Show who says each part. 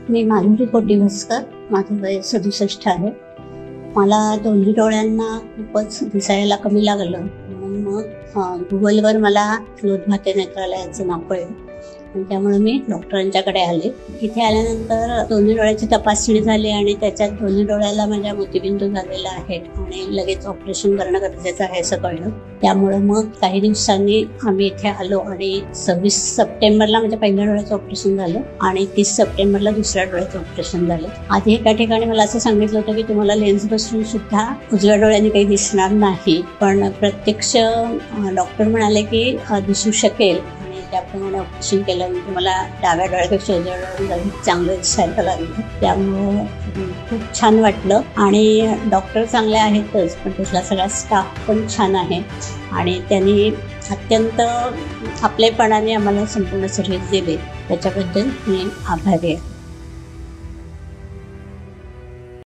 Speaker 1: मी माधुरी कोटिवस्कर, माझं वय 67 आहे. मला दोन्ही डोळ्यांना खूपच दिसायला कमी लागलं. म्हणून मग गुगलवर मला लोधमाते नेत्रालयाचं नाव कळलं आणि त्यामुळे मी डॉक्टरांच्याकडे आले. इथे आल्यानंतर दोन्ही डोळ्याची तपासणी झाली आणि त्याच्यात दोन्ही डोळ्याला माझ्या मोतीबिंदू झालेला आहे आणि लगेच ऑपरेशन करणं गरजेचं आहे असं कळलं. त्यामुळे मग काही दिवसांनी आम्ही इथे आलो आणि 26 सप्टेंबरला माझ्या पहिल्या डोळ्याचं ऑपरेशन झालं आणि 30 सप्टेंबरला दुसऱ्या डोळ्याचं ऑपरेशन झालं. आधी एका ठिकाणी मला असं सांगितलं होतं की तुम्हाला लेन्स बसून सुद्धा उजव्या डोळ्याने काही दिसणार नाही, पण प्रत्यक्ष डॉक्टर म्हणाले की दिसू शकेल आणि त्याप्रमाणे ऑपरेशन केल्यानंतर मला डाव्या डोळ्यापेक्षा उजव्या डोळ्याला चांगलं दिसायला लागलं. त्यामुळं खूप छान वाटलं आणि डॉक्टर चांगले आहेतच, पण तिथला सगळा स्टाफ पण छान आहे आणि त्यांनी अत्यंत आपलेपणाने आम्हाला संपूर्ण सर्व्हिस दिली. त्याच्याबद्दल मी आभारी आहे.